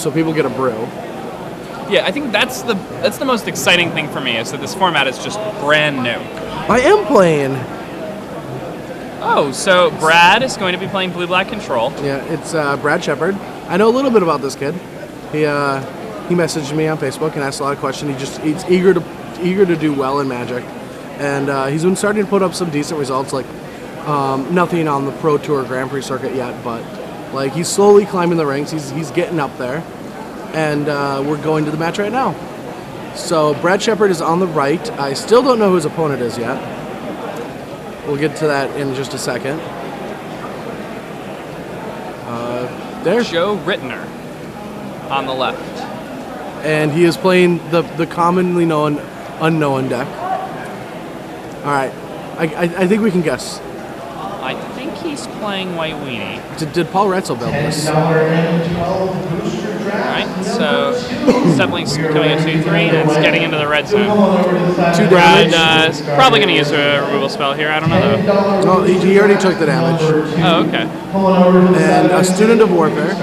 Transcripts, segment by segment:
so people get a brew. Yeah, I think that's the most exciting thing for me is that this format is just brand new. I am playing. Oh, so Brad is going to be playing Blue-Black Control. Yeah, it's Brad Sheppard. I know a little bit about this kid. He messaged me on Facebook and asked a lot of questions. He's eager to do well in Magic, and he's been starting to put up some decent results. Like nothing on the Pro Tour Grand Prix circuit yet, but like he's slowly climbing the ranks. He's getting up there, and we're going to the match right now. So Brad Sheppard is on the right. I still don't know who his opponent is yet. We'll get to that in just a second. There. Joe Rittner on the left. And he is playing the commonly known unknown deck. All right. I think we can guess. I think he's playing White Weenie. Did Paul Retzel build this? Alright, so it's definitely coming at 2-3 and it's getting into the red zone. 2 damage. Brad is probably going to use a removal spell here. I don't know though. No, he already took the damage. Oh, okay. And a Student of Warfare.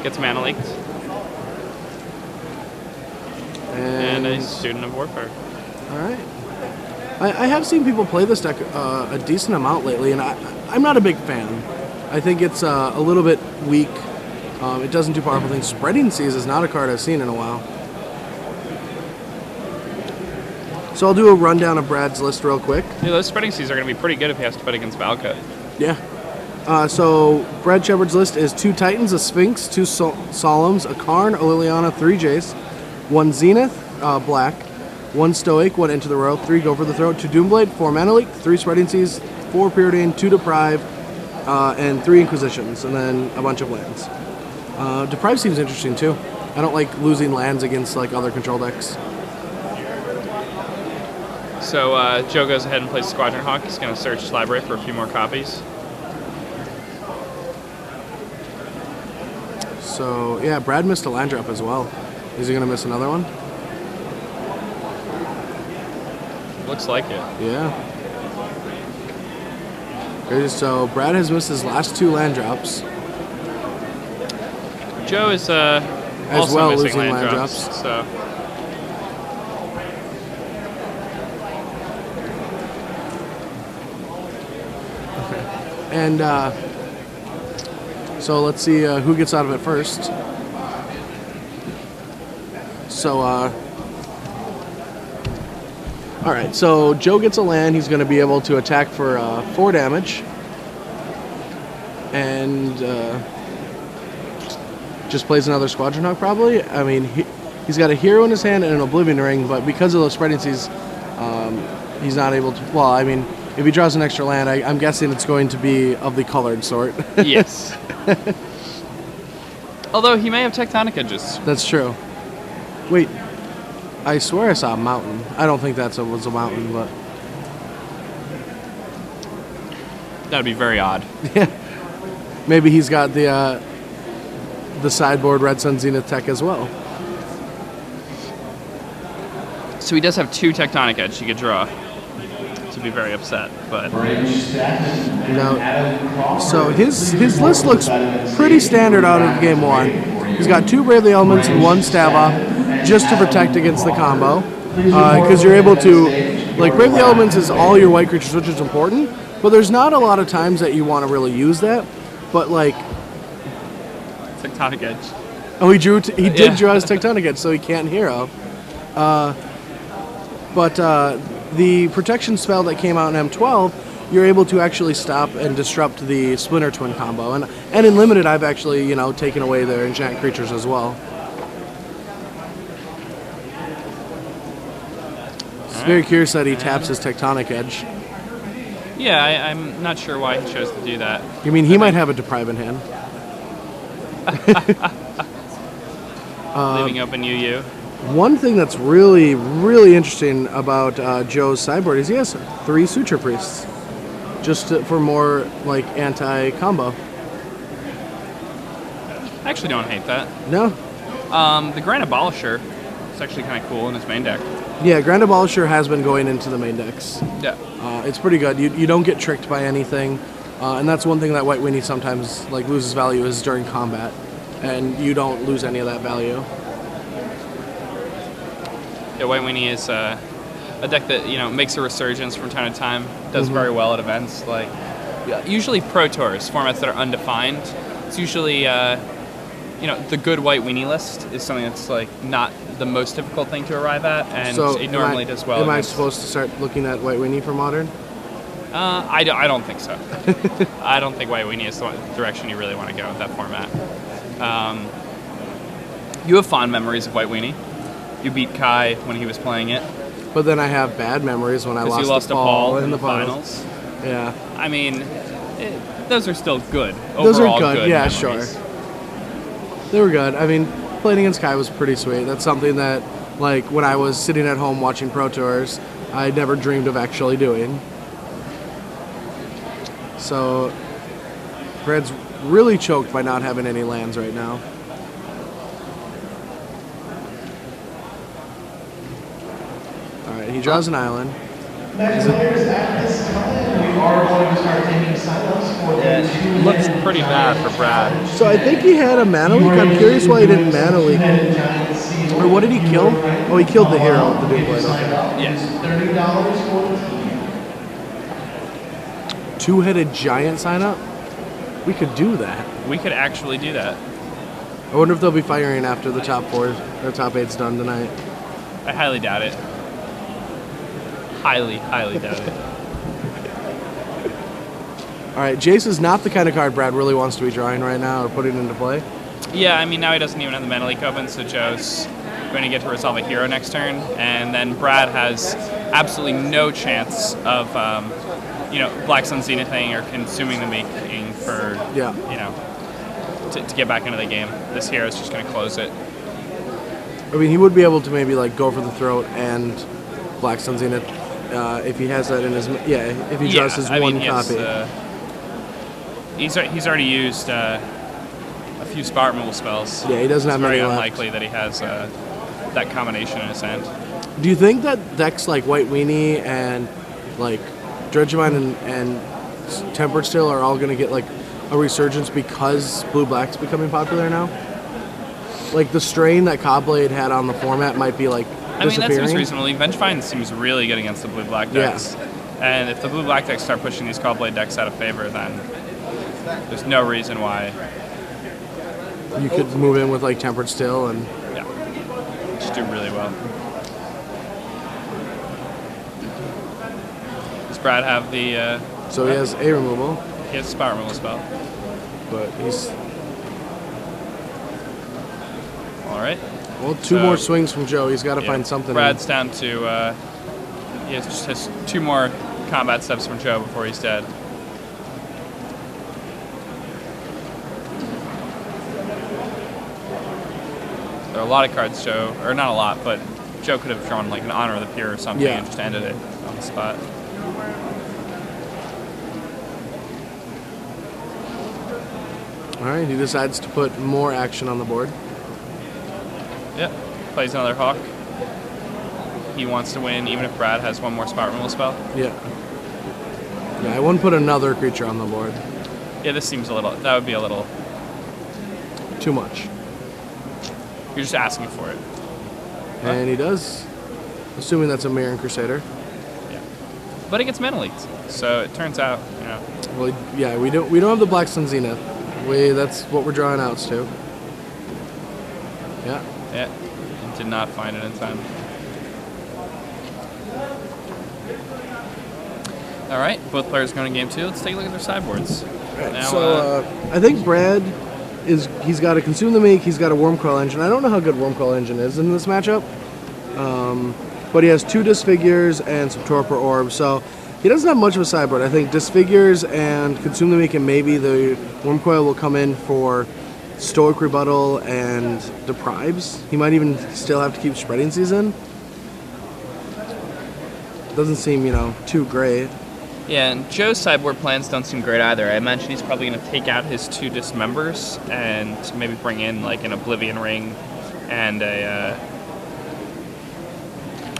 Gets mana leaked. And a Student of Warfare. Alright. I have seen people play this deck a decent amount lately, and I'm not a big fan. I think it's a little bit weak. It doesn't do powerful things. Spreading Seas is not a card I've seen in a while. So I'll do a rundown of Brad's list real quick. Yeah, those Spreading Seas are going to be pretty good if he has to fight against Valka. Yeah. So Brad Sheppard's list is 2 Titans, a Sphinx, 2 Solemns, a Karn, a Liliana, 3 Jace, 1 Zenith, black, 1 Stoic, 1 Into the Royal, 3 Go for the Throat, 2 Doomblade, 4 Mana Leak, 3 Spreading Seas, 4 Preordain, 2 Deprive, and 3 Inquisitions, and then a bunch of lands. Deprive seems interesting too. I don't like losing lands against like other control decks. So Joe goes ahead and plays Squadron Hawk. He's going to search his library for a few more copies. So yeah, Brad missed a land drop as well. Is he going to miss another one? Looks like it. Yeah. Okay, so Brad has missed his last 2 land drops. Joe is as also well missing losing land drops. So. Okay. And so let's see who gets out of it first. So, all right, so Joe gets a land. He's going to be able to attack for 4 damage. And just plays another Squadron Hawk, probably. I mean, he's got a Hero in his hand and an Oblivion Ring, but because of those Spreading Seas, he's not able to... Well, I mean, if he draws an extra land, I'm guessing it's going to be of the colored sort. Yes. Although he may have Tectonic Edges. That's true. Wait, I swear I saw a mountain. I don't think that was a mountain, but... That'd be very odd. Yeah. Maybe he's got the sideboard Red Sun Zenith tech as well. So he does have 2 Tectonic Edge he could draw. To be very upset, but... No. So his list looks pretty standard out of game 1. He's got 2 Brave the Elements and 1 Stab Off just to protect against the combo. Because you're able to... Like, Brave the Elements is all your white creatures, which is important, but there's not a lot of times that you want to really use that. But, like... Tectonic Edge. Oh, he did draw his Tectonic Edge, so he can't hero. But the protection spell that came out in M12, you're able to actually stop and disrupt the Splinter Twin combo. And in Limited, I've actually, taken away their enchant creatures as well. It's very curious that he taps his Tectonic Edge. Yeah, I'm not sure why he chose to do that. You mean he might have a Deprive in hand? Leaving open UU. One thing that's really, really interesting about Joe's sideboard is he has 3 Suture Priests, just for more like anti-combo. I actually don't hate that. No. The Grand Abolisher is actually kind of cool in his main deck. Yeah, Grand Abolisher has been going into the main decks. Yeah. It's pretty good. You don't get tricked by anything, and that's one thing that White Weenie sometimes loses value is during combat. and you don't lose any of that value. Yeah, White Weenie is a deck that makes a resurgence from time to time. Does very well at events like usually Pro Tours, formats that are undefined. It's usually the good White Weenie list is something that's like not the most difficult thing to arrive at, and so it normally does well. Am I supposed to start looking at White Weenie for Modern? I don't think so. I don't think White Weenie is the direction you really want to go with that format. You have fond memories of White Weenie. You beat Kai when he was playing it. But then I have bad memories when I lost to Paul in the finals. Yeah. I mean, those are still good. Those Overall are good, yeah, memories. Sure. They were good. I mean, playing against Kai was pretty sweet. That's something that, like, when I was sitting at home watching Pro Tours, I never dreamed of actually doing. So, Brad's really choked by not having any lands right now. Alright, he draws an island. Next players at this time, we are going to start taking signups for the It looks pretty bad for Brad. So I think he had a mana leak. I'm curious why he didn't mana leak. Or what did he kill? Oh, he killed the hero with the Doom Blade. Okay. Yes. $30 for the team. Two-headed giant sign up? We could do that. We could actually do that. I wonder if they'll be firing after the top 4 or top 8's done tonight. I highly doubt it. Highly doubt it. Alright, Jace is not the kind of card Brad really wants to be drawing right now or putting into play. Yeah, I mean, now he doesn't even have the mana leak open, so Joe's going to get to resolve a hero next turn, and then Brad has absolutely no chance of, Black Sun Zenithing or consuming the making for, to get back into the game. This hero is just going to close it. I mean, he would be able to maybe, like, go for the throat and Black Sun Zenith if he has that in his... Yeah, if he draws his one copy. He's already used a few Spot Removal spells. Yeah, he doesn't have many left. It's very unlikely that he has that combination in his hand. Do you think that decks like White Weenie and like Dredgemine and Tempered Steel are all going to get like a resurgence because Blue-Black's becoming popular now? Like the strain that Cobblade had on the format might be like I mean, that seems reasonable. Vengevine seems really good against the Blue-Black decks. Yeah. And if the Blue-Black decks start pushing these Cobblade decks out of favor, then there's no reason why. You could move in with like Tempered Steel and... Yeah. Just do really well. Does Brad have the... so he has a removal. He has a Spot Removal spell. But he's... Alright. Well, two more swings from Joe. He's got to find something. Brad's down to... he just has 2 more combat steps from Joe before he's dead. There are a lot of cards Joe, or not a lot, but Joe could have drawn like an Honor of the Peer or something and just ended it on the spot. Alright, he decides to put more action on the board. Yeah, plays another Hawk. He wants to win even if Brad has 1 more Spot Removal spell. Yeah. Yeah, I wouldn't put another creature on the board. Yeah, this seems a little, that would be a little... Too much. You're just asking for it. And he does. Assuming that's a Mirran Crusader. Yeah. But it gets mana leaked. So it turns out, Well, yeah, we don't have the Black Sun Zenith. That's what we're drawing outs to. Yeah. Yeah. And did not find it in time. All right, both players going to game 2. Let's take a look at their sideboards. Right, now, so I think Brad he's got to consume the make. He's got a Wormcoil Engine. I don't know how good Wormcoil Engine is in this matchup, but he has 2 Disfigures and some Torpor Orbs, so he doesn't have much of a sideboard. I think Disfigures and consume the make, and maybe the Wormcoil will come in for Stoic Rebuttal and Deprives. He might even still have to keep Spreading Season. Doesn't seem, too great. Yeah, and Joe's sideboard plans don't seem great either. I mentioned he's probably going to take out his 2 Dismembers and maybe bring in like an Oblivion Ring and a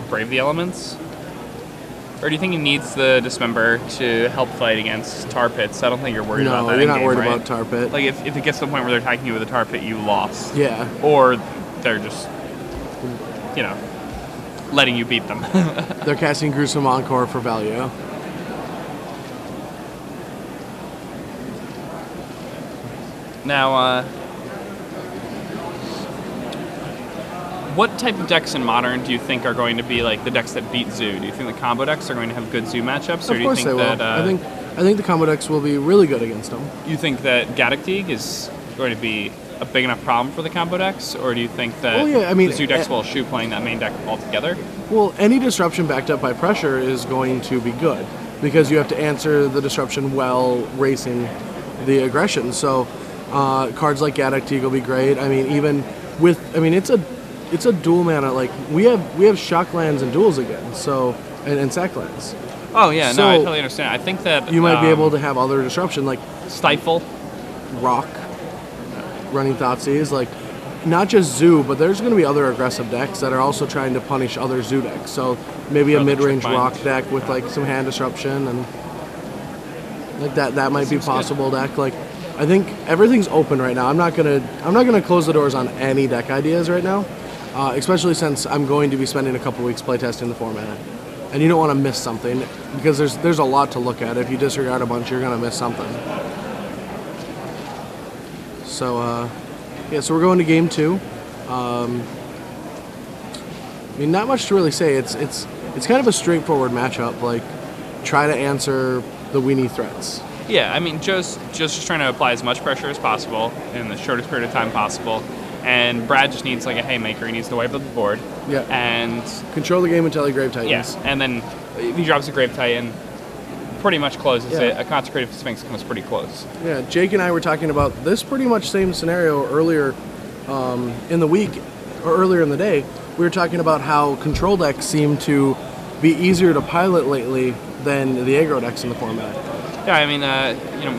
Brave the Elements. Or do you think he needs the Dismember to help fight against Tar Pits? I don't think you're worried about that. No, you're not worried right? about Tar Pit. Like, if it gets to the point where they're attacking you with a Tar Pit, you lost. Yeah. Or they're just, you know, letting you beat them. They're casting Gruesome Encore for value. Now, what type of decks in Modern do you think are going to be like the decks that beat Zoo? Do you think the combo decks are going to have good Zoo matchups, or do you think they will. that I think the combo decks will be really good against them. you think that Gaddock is going to be a big enough problem for the combo decks, or do you think that the Zoo decks will eschew playing that main deck altogether? Well, any disruption backed up by pressure is going to be good because you have to answer the disruption while racing the aggression. So cards like Gaddock will be great. I mean, even with it's a dual mana. Like we have shock lands and duels again. So and sack lands. Oh yeah, so no, I totally understand. I think that you might be able to have other disruption like Stifle, Rock, running Thoughtseize, like not just Zoo, but there's going to be other aggressive decks that are also trying to punish other Zoo decks. So maybe a mid-range Rock deck with like some hand disruption and like that might be possible deck. Like I think everything's open right now. I'm not gonna close the doors on any deck ideas right now, especially since I'm going to be spending a couple weeks playtesting the format. And you don't want to miss something because there's a lot to look at. If you disregard a bunch, you're gonna miss something. So so we're going to game 2. I mean, not much to really say. It's kind of a straightforward matchup. Like, try to answer the weenie threats. Yeah, I mean, Joe's just trying to apply as much pressure as possible in the shortest period of time possible. And Brad just needs like a haymaker. He needs to wipe up the board. Yeah. And control the game until he Grave Titans. Yeah. And then if he drops a Grave Titan, pretty much closes it. A Consecrated Sphinx comes pretty close. Yeah. Jake and I were talking about this pretty much same scenario earlier in the week or earlier in the day. We were talking about how control decks seem to be easier to pilot lately than the aggro decks in the format. Yeah, I mean,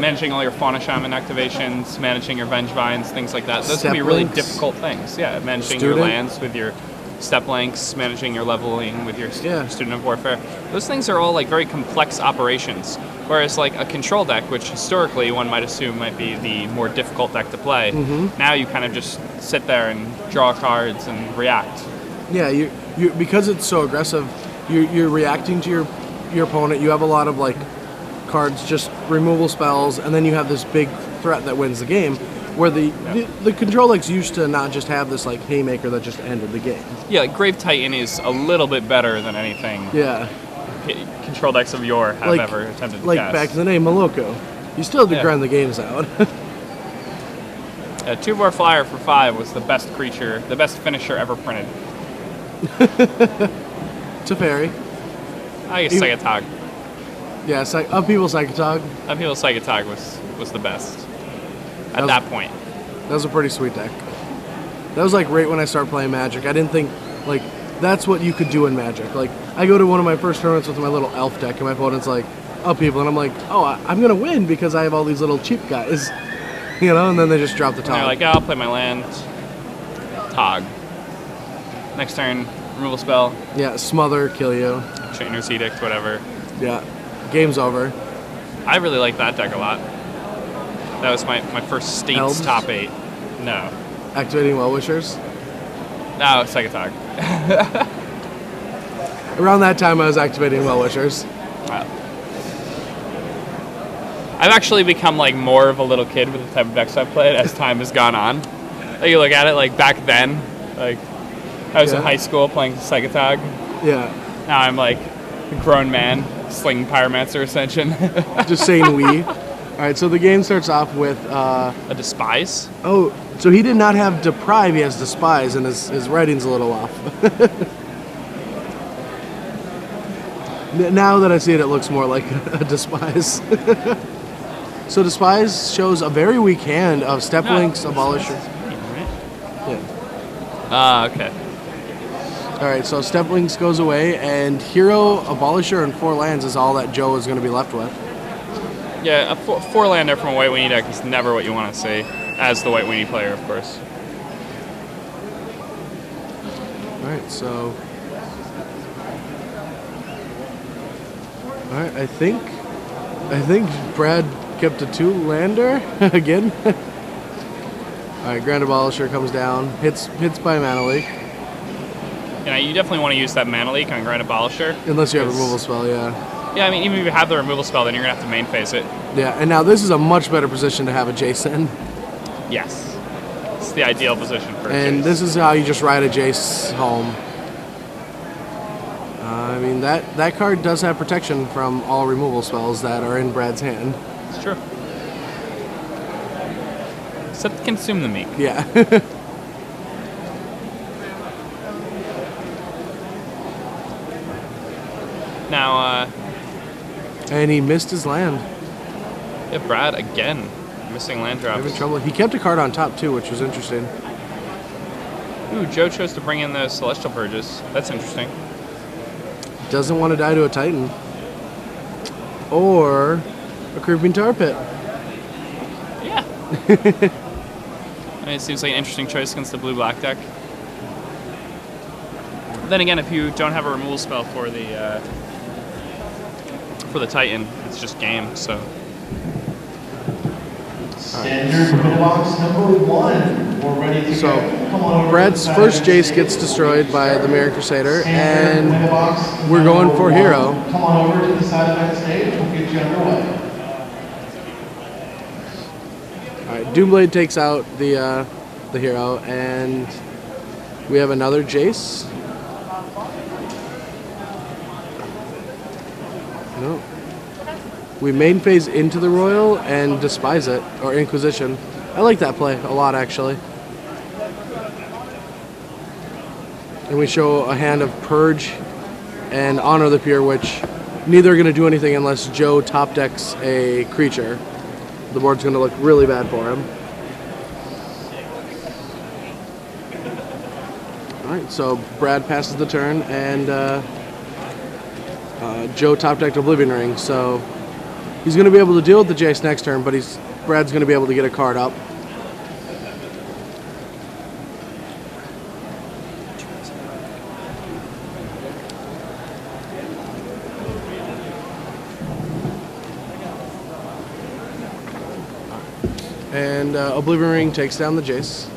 managing all your Fauna Shaman activations, managing your Vengevines, things like that. Those can be really difficult things. Yeah, managing your lands with your step lengths, managing your leveling with your Student of Warfare. Those things are all like very complex operations. Whereas like a control deck, which historically one might assume might be the more difficult deck to play, now you kind of just sit there and draw cards and react. Yeah, you because it's so aggressive, you're reacting to your opponent. You have a lot of like cards, just removal spells, and then you have this big threat that wins the game. Where the control decks used to not just have this like haymaker that just ended the game. Yeah, like Grave Titan is a little bit better than anything. Yeah. Control decks of yore have ever attempted to like cast. Back in the day, Moloko. You still had to grind the games out. A 2/4 flyer for 5 was the best creature, the best finisher ever printed. Teferi. I guess Psychotog. Yeah, Upheaval Psychotog. Upheaval Psychotog was the best at that point. That was a pretty sweet deck. That was like right when I started playing Magic. I didn't think like that's what you could do in Magic. Like I go to one of my first tournaments with my little elf deck, and my opponent's like Upheaval, and I'm like, oh, I'm gonna win because I have all these little cheap guys, And then they just drop the Tog. And they're like, I'll play my land. Tog. Next turn, removal spell. Yeah, smother, kill you. Trainer's Edict, whatever. Yeah, game's over. I really like that deck a lot. That was my first States Elves? top 8. No. Activating Well-Wishers. No, Psychotog. Around that time, I was activating Well-Wishers. Wow. I've actually become like more of a little kid with the type of decks I've played as time has gone on. Like you look at it, like back then, like I was in high school playing Psychotog. Yeah. Now I'm like a grown man slinging Pyromancer Ascension. Just saying we. All right, so the game starts off with a Despise. Oh, so he did not have Deprive, he has Despise, and his writing's a little off. Now that I see it, it looks more like a Despise. So Despise shows a very weak hand of Step Links, Abolisher. Yeah. Okay. All right, so Step Links goes away, and Hero, Abolisher, and 4 lands is all that Joe is going to be left with. Yeah, a 4-lander from a White Weenie deck is never what you want to see, as the White Weenie player, of course. All right, so All right, I think Brad kept a 2-lander again. All right, Grand Abolisher comes down, hits by Mana Leak. Yeah, you definitely want to use that Mana Leak on Grand Abolisher. Unless you have a removal spell, yeah. Yeah, I mean, even if you have the removal spell, then you're going to have to main phase it. Yeah, and now this is a much better position to have a Jace in. Yes. It's the ideal position for a And Jace. this is how you just ride a Jace home. I mean, that card does have protection from all removal spells that are in Brad's hand. It's true. Except Consume the Meek. Yeah. Now, And he missed his land. yeah, Brad, again, missing land drops. Having trouble. He kept a card on top, too, which was interesting. Ooh, Joe chose to bring in the Celestial Purges. That's interesting. Doesn't want to die to a Titan. Or a Creeping Tar Pit. Yeah. I mean, it seems like an interesting choice against the blue-black deck. Then again, if you don't have a removal spell for the Titan, it's just game, so. Standard mailbox number 1. We're ready to So, go. Come on over Brad's to the first side. Jace gets destroyed by the Mirror Crusader, Standard and mailbox we're going number for 1. hero. Come on over to the side of that stage. We'll get you underway. Alright, Doomblade takes out the hero, and we have another Jace. No. We main phase into the Royal and despise it, or Inquisition. I like that play a lot, actually. And we show a hand of Purge and Honor the Pure, which neither are going to do anything unless Joe top decks a creature. The board's going to look really bad for him. Alright, so Brad passes the turn, and Joe top decked Oblivion Ring, so he's going to be able to deal with the Jace next turn, but Brad's going to be able to get a card up. And Oblivion Ring takes down the Jace.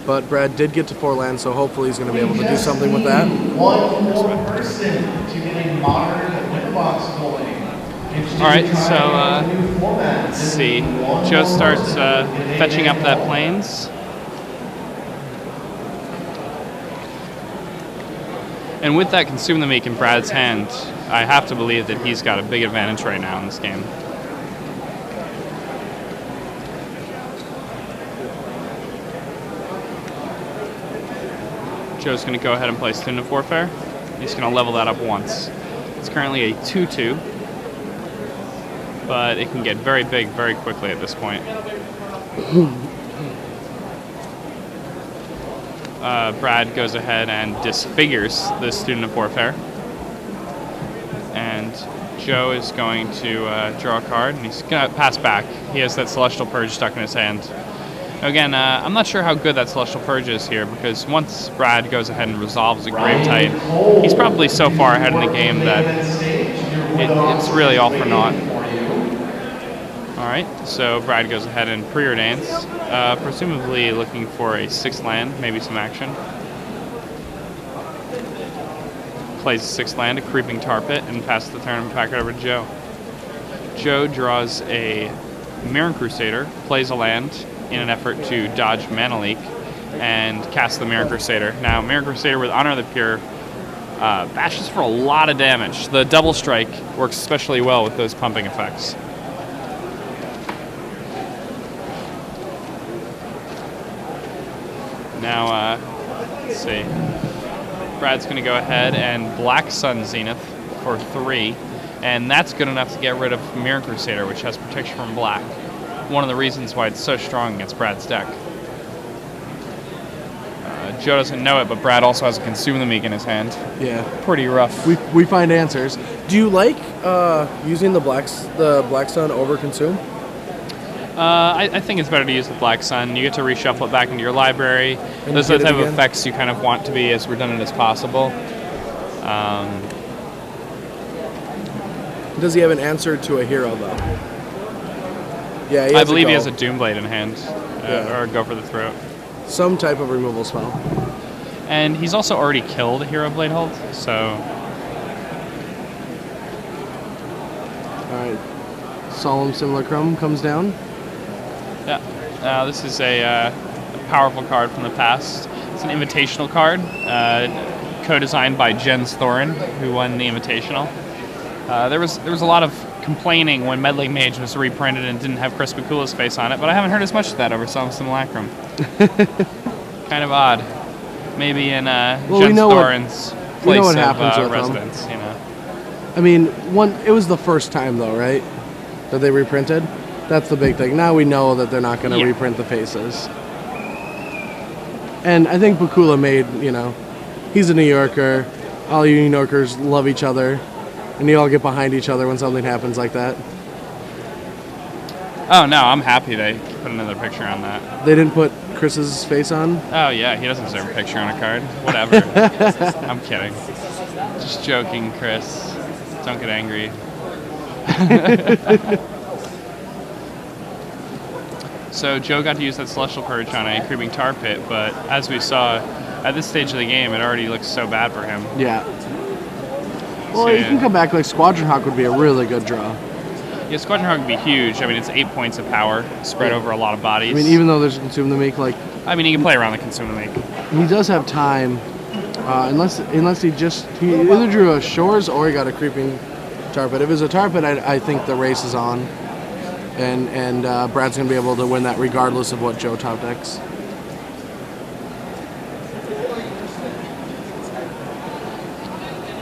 But Brad did get to 4 lands, so hopefully he's going to be able to do something with that. One more person to get a modern mailbox going. Alright, so let's see. Joe starts fetching up that Plains. And with that Consume the Meek in Brad's hand, I have to believe that he's got a big advantage right now in this game. Joe's going to go ahead and play Student of Warfare. He's going to level that up once. It's currently a 2-2, but it can get very big very quickly at this point. Brad goes ahead and disfigures the Student of Warfare. And Joe is going to draw a card, and he's going to pass back. He has that Celestial Purge stuck in his hand. Again, I'm not sure how good that Celestial Purge is here, because once Brad goes ahead and resolves a Grave Tide, he's probably so far ahead in the game that it's really all for naught. Alright, so Brad goes ahead and preordains, presumably looking for a 6th land, maybe some action. Plays a 6th land, a Creeping Tar Pit, and passes the turn and back it over to Joe. Joe draws a Mirror Crusader, plays a land in an effort to dodge Mana Leak, and casts the Mirror Crusader. Now, Mirror Crusader with Honor the Pure bashes for a lot of damage. The double strike works especially well with those pumping effects. Now, let's see. Brad's going to go ahead and Black Sun Zenith for 3, and that's good enough to get rid of Mirror Crusader, which has protection from black. One of the reasons why it's so strong against Brad's deck. Joe doesn't know it, but Brad also has a Consume the Meek in his hand. Yeah. Pretty rough. We find answers. Do you like using the Black Sun over Consume? I think it's better to use the Black Sun. You get to reshuffle it back into your library. Those are the type of effects you kind of want to be as redundant as possible. Does he have an answer to a hero, though? Yeah, I believe he has a Doomblade in hand, or a Go for the Throat. Some type of removal spell. And he's also already killed a Hero Blade Hold, so... Alright. Solemn Simulacrum comes down. Yeah. This is a powerful card from the past. It's an invitational card, co-designed by Jens Thorin, who won the Invitational. There was a lot of complaining when Meddling Mage was reprinted and didn't have Chris Bakula's face on it, but I haven't heard as much of that over Solemn Simulacrum. Kind of odd. Maybe in Jens Thorin's place of residence, you know. I mean, it was the first time, though, right? That they reprinted? That's the big thing. Now we know that they're not going to reprint the faces. And I think Bakula made, you know, he's a New Yorker. All you New Yorkers love each other. And you all get behind each other when something happens like that. Oh, no, I'm happy they put another picture on that. They didn't put Chris's face on? Oh, yeah, he doesn't deserve a picture on a card. Whatever. I'm kidding. Just joking, Chris. Don't get angry. So Joe got to use that Celestial Purge on a Creeping Tar Pit, but as we saw, at this stage of the game, it already looks so bad for him. Yeah. Well, you can come back, like Squadron Hawk would be a really good draw. Yeah, Squadron Hawk would be huge. I mean, it's 8 points of power spread over a lot of bodies. I mean, even though there's a Consume the Meek, like... I mean, he can play around the Consume the Meek. He does have time, unless he either drew a Shores or he got a Creeping Tar Pit. If it's a Tar Pit, I think the race is on. And Brad's going to be able to win that regardless of what Joe top decks.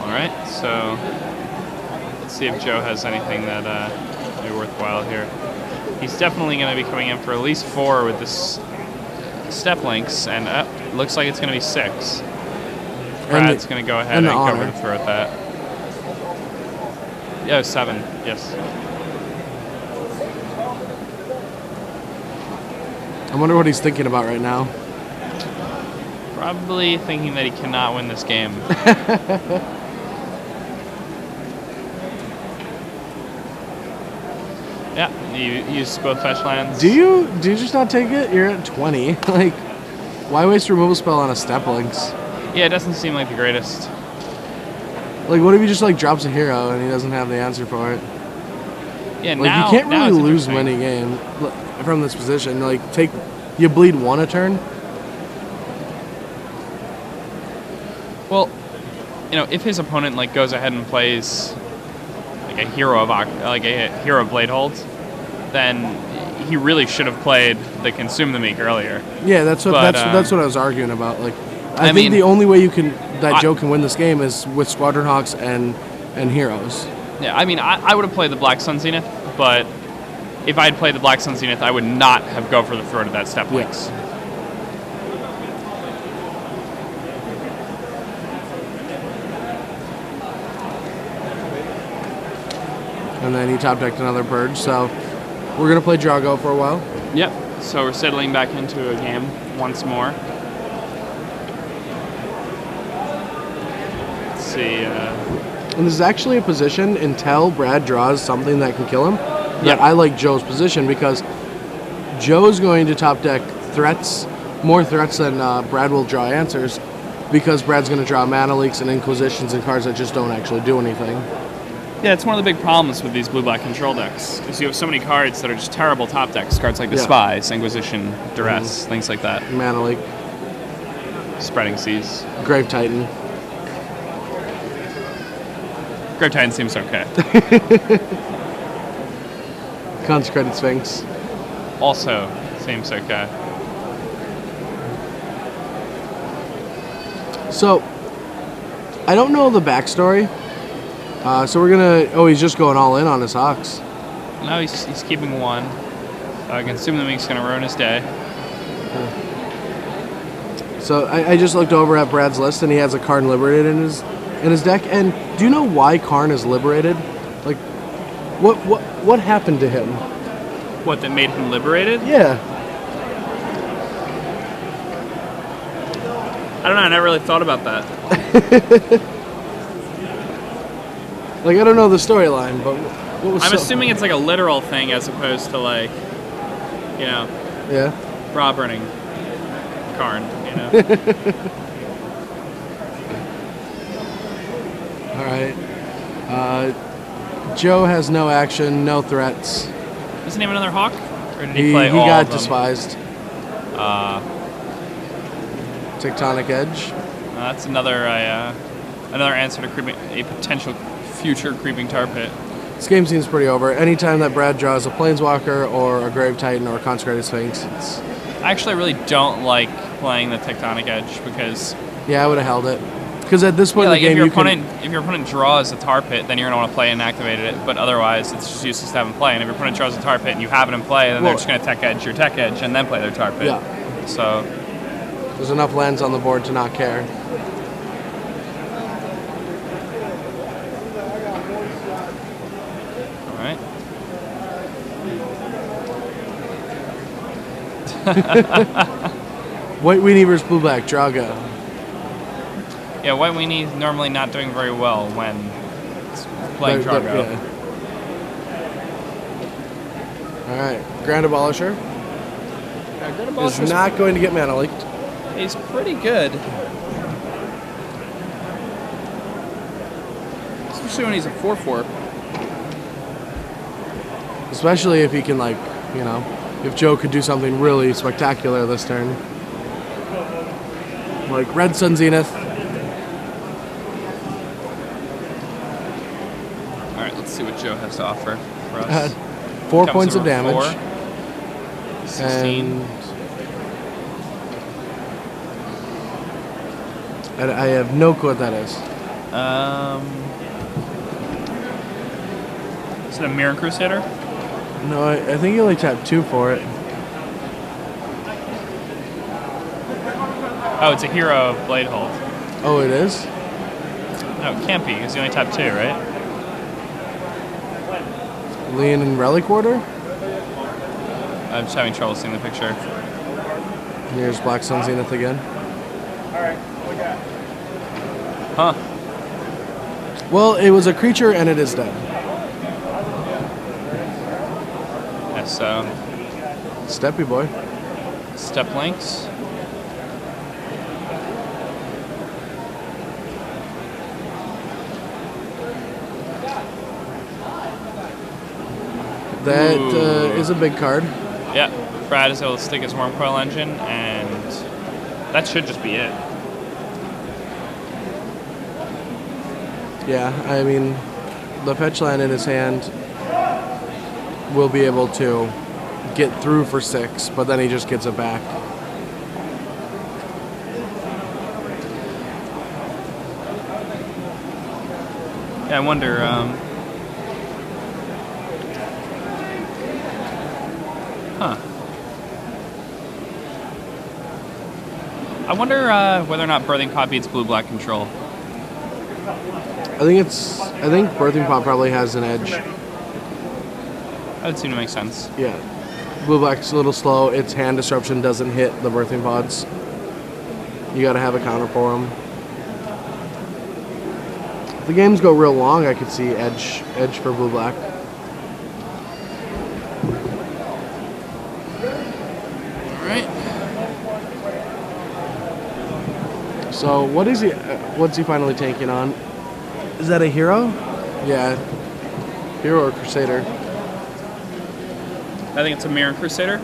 Alright, so let's see if Joe has anything that would be worthwhile here. He's definitely going to be coming in for at least 4 with this Step Links, and looks like it's going to be 6. Brad's going to go ahead and go over the throat that. Yeah, 7, yes. I wonder what he's thinking about right now. Probably thinking that he cannot win this game. Yeah, you use both fetch lands. Do you just not take it? You're at 20. Like, why waste a removal spell on a Step Links? Yeah, it doesn't seem like the greatest. Like, what if he just like drops a hero and he doesn't have the answer for it? Yeah, like, you can't really lose many games from this position. Like, you bleed 1 a turn. Well, you know, if his opponent like goes ahead and plays like a hero of Blade Hold, then he really should have played the Consume the Meek earlier. Yeah, that's what I was arguing about. Like, I think the only way Joe can win this game is with Squadron Hawks and heroes. Yeah, I mean, I would have played the Black Sun Zenith, but if I had played the Black Sun Zenith, I would not have go for the throat of that Step Links. And then he top decked another Purge, so we're going to play Drago for a while. Yep, so we're settling back into a game once more. Let's see. And this is actually a position until Brad draws something that can kill him. That I like Joe's position because Joe's going to top deck more threats than Brad will draw answers, because Brad's going to draw Mana Leaks and Inquisitions and cards that just don't actually do anything. Yeah, it's one of the big problems with these blue-black control decks, is you have so many cards that are just terrible top decks. Cards like the Spies, Inquisition, Duress, things like that. Mana Leak. Spreading Seas. Grave Titan. Grave Titan seems okay. Consecrated Sphinx. Also seems okay. So, I don't know the backstory. So we're gonna... Oh, he's just going all in on his Hawks. No, he's keeping 1. Consume the Meek's gonna ruin his day. So I just looked over at Brad's list, and he has a Karn Liberated in his deck. And do you know why Karn is liberated? Like, what happened to him? What, that made him liberated? Yeah. I don't know. I never really thought about that. Like, I don't know the storyline, but what was I'm assuming it's like a literal thing as opposed to like, you know, yeah. bra burning Karn, you know. All right. Joe has no action, no threats. Doesn't he have another hawk? Or did he He play all got of them? despised. Tectonic Edge. That's another answer to a potential future creeping tar pit. This game seems pretty over. Anytime that Brad draws a Planeswalker or a Grave Titan or a Consecrated Sphinx, it's... I actually really don't like playing the Tectonic Edge because... Yeah, I would have held it. Because at this point in the game, if your opponent draws a tar pit, then you're going to want to play and activate it. But otherwise, it's just useless to have in play. And if your opponent draws a tar pit and you have it in play, then they're just going to tech edge your tech edge and then play their tar pit. Yeah. So there's enough lands on the board to not care. All right. White Weenie versus Blue Black. Draga. Yeah, White Weenie's normally not doing very well when playing Drago. Yeah. All right, Grand Abolisher is not going to get mana leaked. He's pretty good. Especially when he's a 4/4. Especially if he can, like, you know, if Joe could do something really spectacular this turn. Like Red Sun Zenith. Alright, let's see what Joe has to offer for us. 4 points of damage. 4. 16. And I have no clue what that is. Is it a Mirror Crusader? No, I think you only tap 2 for it. Oh, it's a Hero of Bladehold. Oh, it is? No, it can't be, because you only tap 2, right? Lean and Relic Order? I'm just having trouble seeing the picture. Here's Black Sun Zenith again. Huh. Well, it was a creature and it is dead. Yeah, so... Steppy boy. Step links. That is a big card. Yeah, Brad is able to stick his Worm Coil Engine, and that should just be it. Yeah, I mean, the fetch land in his hand will be able to get through for 6, but then he just gets it back. Yeah, I wonder, I wonder whether or not Birthing Pod beats Blue-Black Control. I think Birthing Pod probably has an edge. That would seem to make sense. Yeah. Blue-Black's a little slow. Its hand disruption doesn't hit the Birthing Pods. You gotta have a counter for them. If the games go real long, I could see edge for Blue-Black. So what's he finally tanking on? Is that a hero? Yeah. Hero or Crusader? I think it's a Mirror Crusader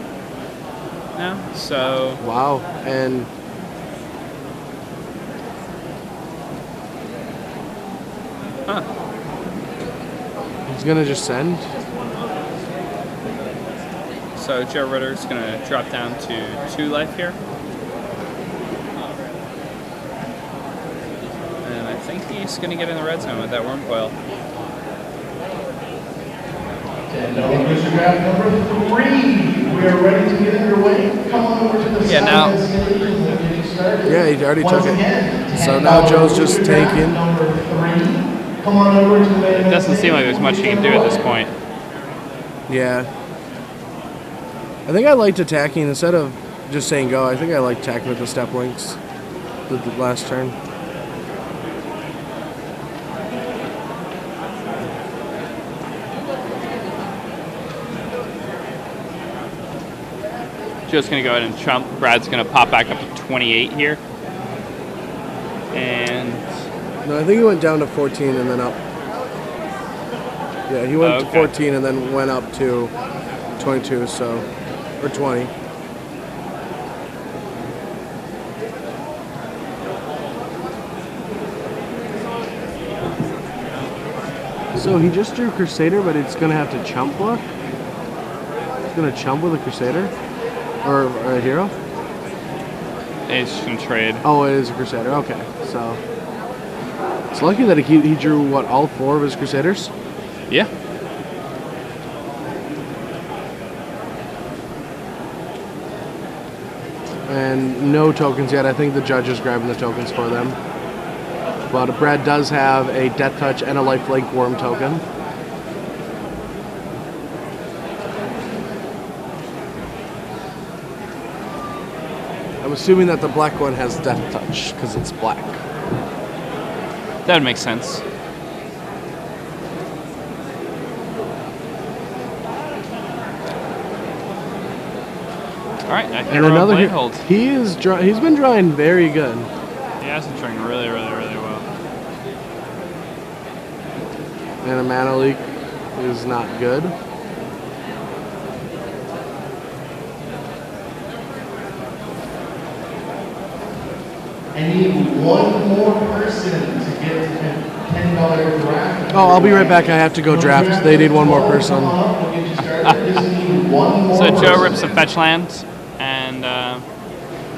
now, so... Wow, and... Huh. He's gonna just send? So Joe Ritter's gonna drop down to 2 life here. I think he's going to get in the red zone with that Worm Coil. And Mr. Graph number 3. We are ready to get underway. Come on over to the stage and we'll get you started. Yeah, he already took it. So now Joe's just tanking. Number 3. Come on over to the It doesn't seem like there's much he can do at this point. Yeah. I think I liked attacking instead of just saying go. I think I liked attacking with the step links the last turn. Joe's going to go ahead and chump. Brad's going to pop back up to 28 here. And no, I think he went down to 14 and then up. Yeah, he went to 14 and then went up to 22, so, or 20. So he just drew Crusader, but it's going to have to chump block? It's going to chump with a Crusader? Or a hero? It's just going to trade. Oh, it is a Crusader. Okay, so it's lucky that he drew, what, all 4 of his Crusaders? Yeah. And no tokens yet. I think the judge is grabbing the tokens for them. But Brad does have a Death Touch and a Lifelink Worm token. I'm assuming that the black one has Death Touch because it's black. That would make sense. All right, and another Bladehold. He's been drawing very good. He has been drawing really, really, really well. And a mana leak is not good. I need one more person to get to $10 draft. Oh, I'll be right back. I have to go draft. They need one more person. So Joe rips a fetch land, and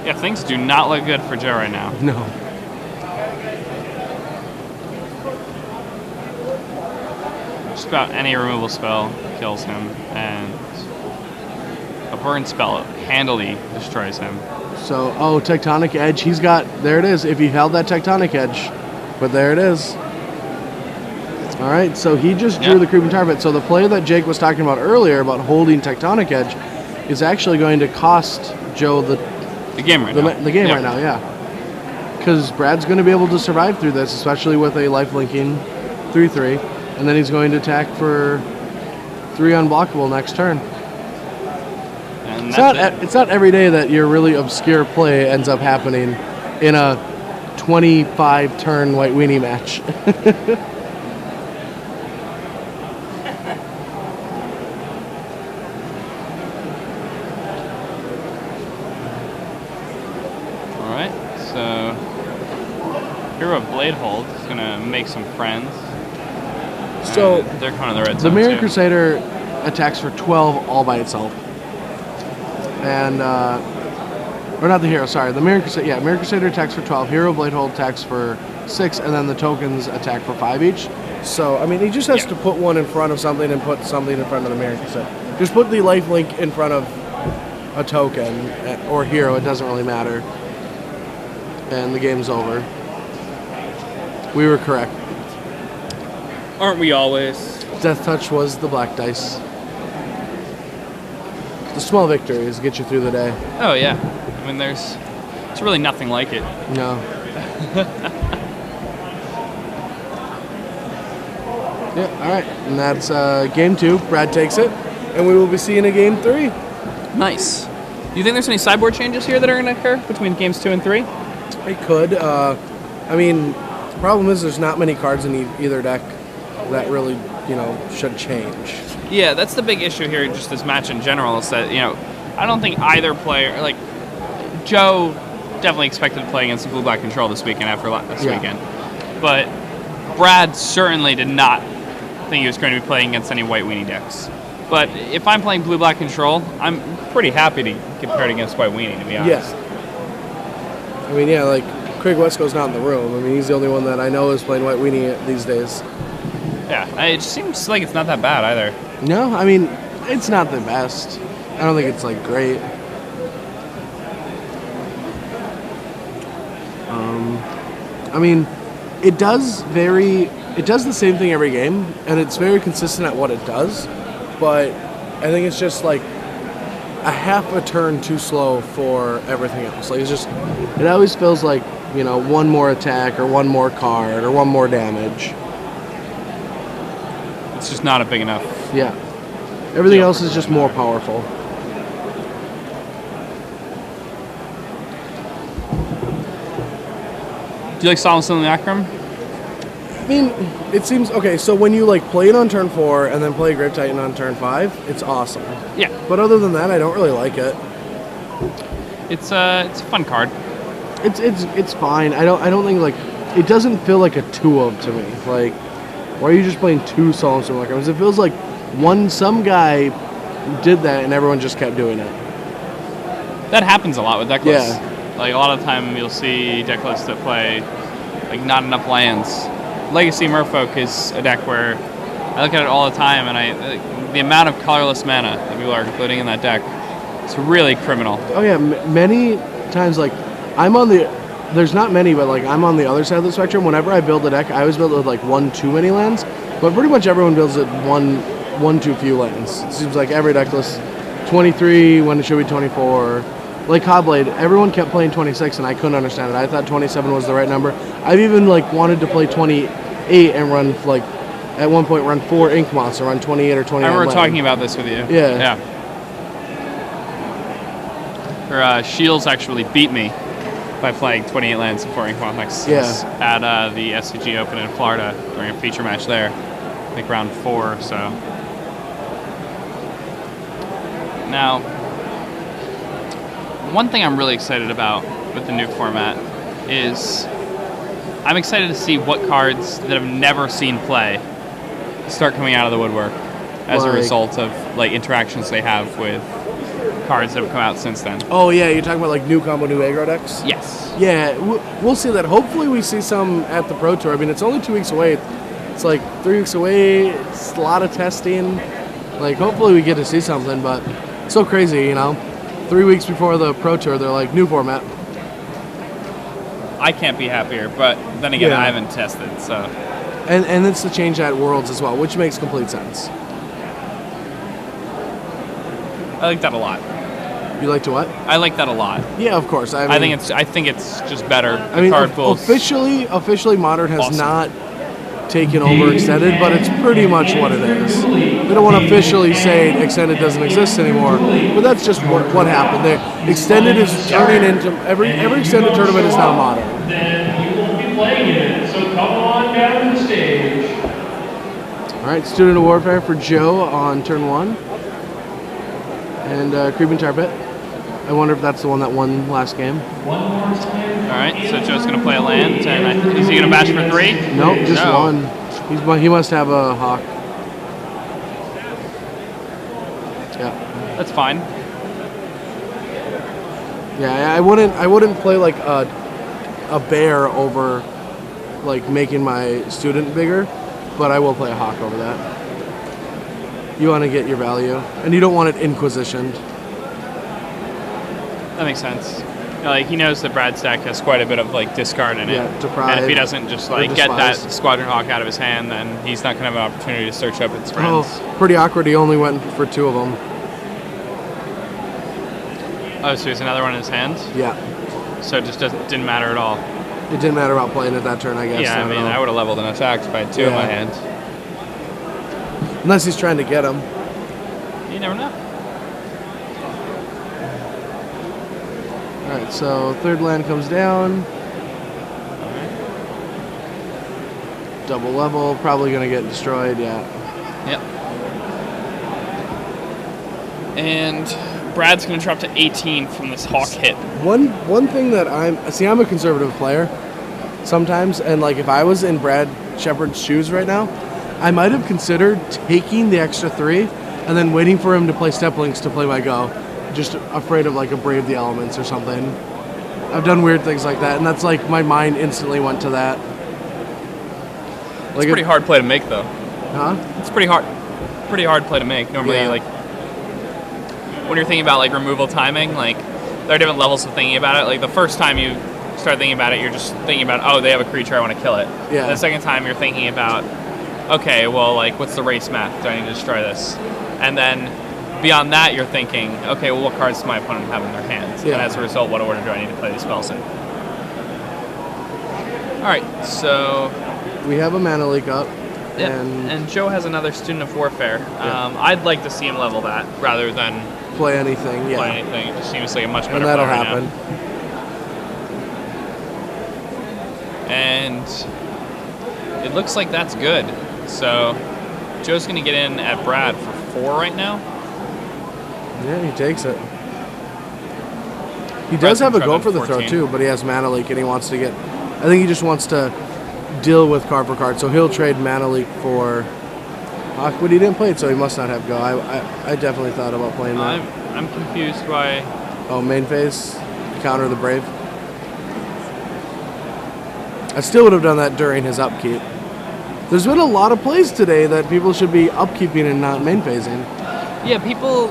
yeah, things do not look good for Joe right now. No. Just about any removal spell kills him, and a burn spell handily destroys him. So, oh, Tectonic Edge. He's got, there it is. If he held that Tectonic Edge, but there it is. All right, so he just drew the Creeping Tar Pit. So the play that Jake was talking about earlier about holding Tectonic Edge is actually going to cost Joe the game right now. The game right now, yeah. Because Brad's going to be able to survive through this, especially with a life linking 3/3, and then he's going to attack for 3 unblockable next turn. And it's not every day that your really obscure play ends up happening in a 25 turn White Weenie match. Alright, so Hero of Bladehold is going to make some friends. So they're kind of the red the zone Mirror too. Crusader attacks for 12 all by itself. And, or not the hero, sorry. The Mirror Crusader, yeah, Mirror Crusader attacks for 12. Hero Bladehold attacks for 6, and then the tokens attack for 5 each. So, I mean, he just has to put one in front of something and put something in front of the Mirror Crusader. Just put the lifelink in front of a token or hero, it doesn't really matter. And the game's over. We were correct. Aren't we always? Death Touch was the black dice. The small victories get you through the day. Oh, yeah. I mean, it's really nothing like it. No. Yeah, all right. And that's game 2. Brad takes it. And we will be seeing a game 3. Nice. Do you think there's any sideboard changes here that are going to occur between games 2 and 3? It could. I mean, the problem is there's not many cards in either deck that really, should change. Yeah, that's the big issue here, just this match in general, is that, I don't think either player, like, Joe definitely expected to play against Blue Black Control this weekend after this weekend. But Brad certainly did not think he was going to be playing against any White Weenie decks. But if I'm playing Blue Black Control, I'm pretty happy to get paired against White Weenie, to be honest. Yeah. I mean, yeah, like, Craig Wesco's not in the room. I mean, he's the only one that I know is playing White Weenie these days. Yeah, it seems like it's not that bad either. No, I mean, it's not the best. I don't think it's, like, great. I mean, it does the same thing every game, and it's very consistent at what it does, but I think it's just, like, a half a turn too slow for everything else. Like, it always feels like, one more attack, or one more card, or one more damage. It's just not a big enough. Yeah. Everything else is just more powerful. Do you like Solace in the Necrum? I mean, it seems okay. So when you like play it on turn 4 and then play Grave Titan on turn 5, it's awesome. Yeah. But other than that, I don't really like it. It's a fun card. It's fine. I don't think like it doesn't feel like a 2-of to me. Like, why are you just playing 2 Solace in the Necrum? It feels like some guy did that and everyone just kept doing it. That happens a lot with deck lists. Yeah. Like a lot of the time you'll see deck lists that play like not enough lands. Legacy Merfolk is a deck where I look at it all the time, and the amount of colorless mana that people are including in that deck, it's really criminal. Oh yeah, many times like there's not many, but like I'm on the other side of the spectrum. Whenever I build a deck, I always build it with like 1 too many lands, but pretty much everyone builds it 1 too few lands. It seems like every deck list 23 when it should be 24. Like Hobblade, everyone kept playing 26 and I couldn't understand it. I thought 27 was the right number. I've even like wanted to play 28 and run like at one point run 4 Ink Moths or run 28 or 29. I remember talking about this with you. Yeah. Her Shields actually beat me by playing 28 lands and 4 Ink Moth next at the SCG Open in Florida during a feature match there. I think round 4 or so. Now, one thing I'm really excited about with the new format is I'm excited to see what cards that have never seen play start coming out of the woodwork as a result of like interactions they have with cards that have come out since then. Oh yeah, you're talking about like new combo, new aggro decks? Yes. Yeah, we'll see that. Hopefully we see some at the Pro Tour. I mean, it's only 2 weeks away. It's like 3 weeks away. It's a lot of testing. Like, hopefully we get to see something, but it's so crazy, you know? 3 weeks before the Pro Tour, they're like, new format. I can't be happier, but then again, I haven't tested, so. And it's to change at Worlds as well, which makes complete sense. I like that a lot. You like to what? I like that a lot. Yeah, of course. I think it's just better. I mean, officially Modern has not taken over Extended, but it's pretty much what it is. We don't want to officially say Extended doesn't exist anymore, but that's just what happened there. Extended is turning into every Extended tournament is now Modern. Then you will be playing it, so come on down to the stage. All right, Student of Warfare for Joe on turn 1. And Creeping Tar Pit. I wonder if that's the one that won last game. One more time. All right, so Joe's going to play a land, and is he going to bash for 3? Nope, just 1. He must have a Hawk. Yeah. That's fine. Yeah, I wouldn't play like a bear over like making my student bigger, but I will play a Hawk over that. You want to get your value, and you don't want it inquisitioned. That makes sense. Like, he knows that Brad's deck has quite a bit of like discard in it. Yeah, deprive. And if he doesn't just like get that Squadron Hawk out of his hand, then he's not going to have an opportunity to search up its friends. Oh, pretty awkward. He only went for 2 of them. Oh, so there's another one in his hand? Yeah. So it just didn't matter at all. It didn't matter about playing it that turn, I guess. Yeah, I mean, I would have leveled an attack if I had 2 in my hand. Unless he's trying to get him. You never know. Alright, so 3rd land comes down. Double level, probably going to get destroyed, yeah. Yep. And Brad's going to drop to 18 from this Hawk hit. One thing that I'm a conservative player sometimes, and like if I was in Brad Sheppard's shoes right now, I might have considered taking the extra 3 and then waiting for him to play Step Links to play my go. Just afraid of like a Brave the Elements or something. I've done weird things like that, and that's like my mind instantly went to that. It's a pretty hard play to make, though. Huh? It's pretty hard play to make. Normally, like when you're thinking about like removal timing, like there are different levels of thinking about it. Like the first time you start thinking about it, you're just thinking about, oh, they have a creature, I want to kill it. Yeah. And the second time, you're thinking about, okay, well, like what's the race math? Do I need to destroy this? And then beyond that, you're thinking, okay, well, what cards does my opponent have in their hands? Yeah. And as a result, what order do I need to play these spells in? All right, so we have a mana leak up. Yep. And Joe has another Student of Warfare. Yeah. I'd like to see him level that rather than play anything. Yeah. play anything. It just seems like a much better and that'll play right happen. now. and it looks like that's good. So Joe's going to get in at Brad for 4 right now. Yeah, he takes it. He does have a go for the throw too, but he has Mana Leak and he wants to get... I think he just wants to deal with card for card, so he'll trade Mana Leak for... but he didn't play it, so he must not have go. I definitely thought about playing that. I'm confused why... Oh, main phase? Counter the Brave? I still would have done that during his upkeep. There's been a lot of plays today that people should be upkeeping and not main phasing. Yeah, people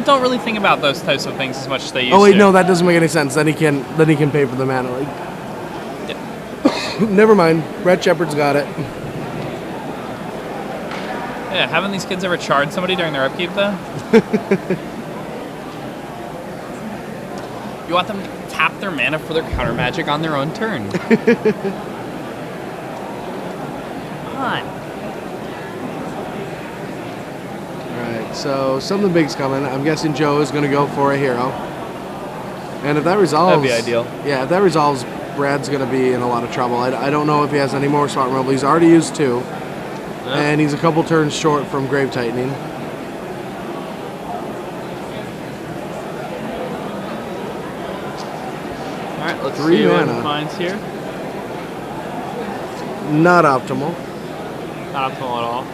don't really think about those types of things as much as they used to. Oh wait, no, that doesn't make any sense. Then he can pay for the Mana Leak. Yeah. Never mind. Brett Sheppard's got it. Yeah, haven't these kids ever charged somebody during their upkeep though? You want them to tap their mana for their counter magic on their own turn. Come on. Alright, so something big's coming. I'm guessing Joe is going to go for a hero. And if that resolves... That'd be ideal. Yeah, if that resolves, Brad's going to be in a lot of trouble. I don't know if he has any more Smart Removal. He's already used 2. Yeah. And he's a couple turns short from Grave Tightening. Alright, let's 3 see mana. what he finds here. Not optimal. Not optimal at all.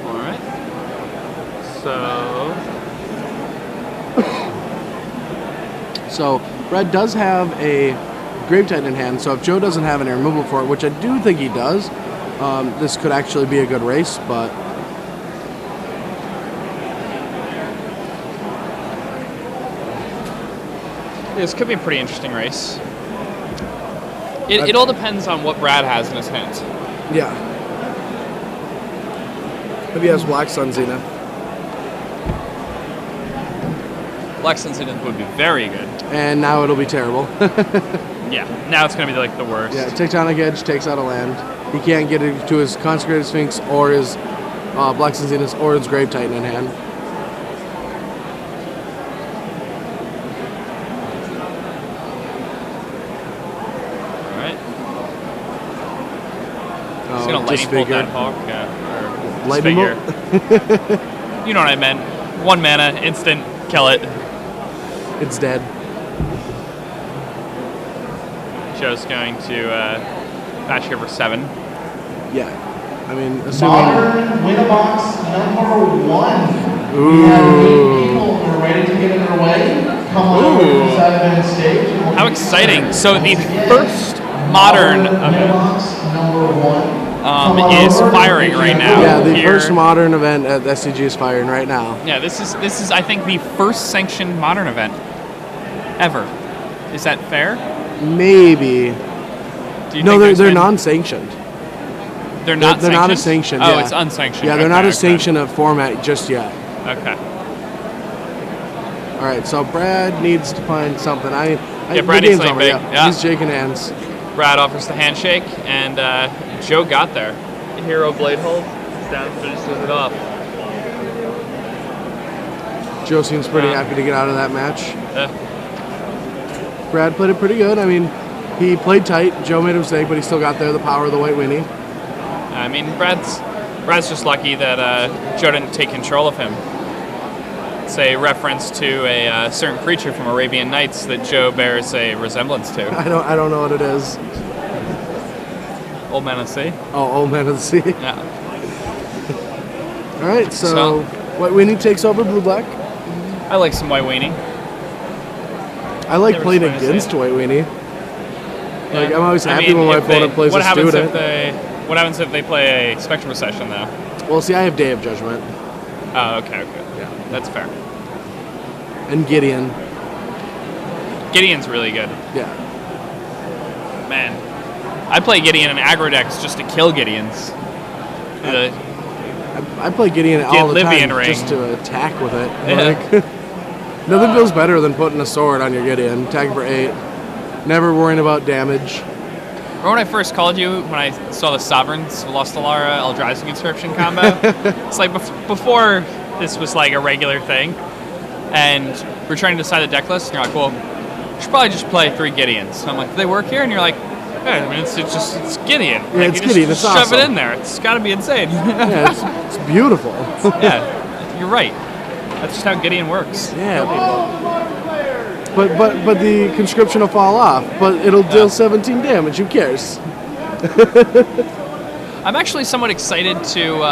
Alright. So Brad does have a Grave Titan in hand, so if Joe doesn't have any removal for it, which I do think he does, this could actually be a good race, but... This could be a pretty interesting race. It all depends on what Brad has in his hands. Yeah. If he has Black Sun Zenith. Black Sun Zenith would be very good. And now it'll be terrible. Yeah, now it's going to be like the worst. Yeah, Tectonic Edge takes out a land. He can't get it to his Consecrated Sphinx or his Black Sun Zenith or his Grave Titan in hand. He's going to lightning bolt that hawk. Yeah. Lightning bolt? You know what I meant. 1 mana, instant, kill it. It's dead. Joe's going to patch here for 7. Yeah. I mean, assuming... Modern Winnabox number 1. Ooh. We have 8 people who are ready to get underway. Come on over to the side of the stage. How exciting. So the first modern Winnabox number 1. Is firing right now. Yeah, the first modern event at SCG is firing right now. Yeah, this is I think the first sanctioned modern event ever. Is that fair? Maybe. Do you No, think they're non-sanctioned. They're not. They're not a sanctioned. Oh, yeah. it's unsanctioned. Yeah, they're not a sanctioned format just yet. Okay. All right, so Brad needs to find something. Brad needs something big. Yeah. He's shaking hands. Brad offers the handshake, and Joe got there. Hero blade hold. Down, finishes it off. Joe seems pretty happy to get out of that match. Yeah. Brad played it pretty good. I mean, he played tight. Joe made a mistake, but he still got there. The power of the White Winnie. I mean, Brad's just lucky that Joe didn't take control of him. It's a reference to a certain creature from Arabian Nights that Joe bears a resemblance to. I don't know what it is. Old Man of the Sea. Oh, Old Man of the Sea. Yeah. All right, so White Winnie takes over Blue Black. I like some White Weenie. I like playing against White Weenie. Yeah. Like, I'm always happy when my opponent plays a student. What happens if they play a Spectrum Recession, though? Well, see, I have Day of Judgment. Oh, okay. Yeah. That's fair. And Gideon. Gideon's really good. Yeah. Man. I play Gideon in aggro decks just to kill Gideons. I play Gideon all the time just to attack with it. Like, nothing feels better than putting a sword on your Gideon, attacking for 8, never worrying about damage. Remember when I first called you when I saw the Sovereigns Lost Alara Eldrazi Conscription combo? It's like before this was like a regular thing. and we're trying to decide the deck list, and you're like, well, you should probably just play 3 Gideons. And I'm like, do they work here? And you're like, yeah, I mean, it's Gideon. Yeah, like, it's you Gideon. Just It's shove awesome. it in there. It's got to be insane. Yeah, it's beautiful. Yeah, you're right. That's just how Gideon works. Yeah. But the conscription will fall off. But it'll deal 17 damage. Who cares? I'm actually somewhat excited to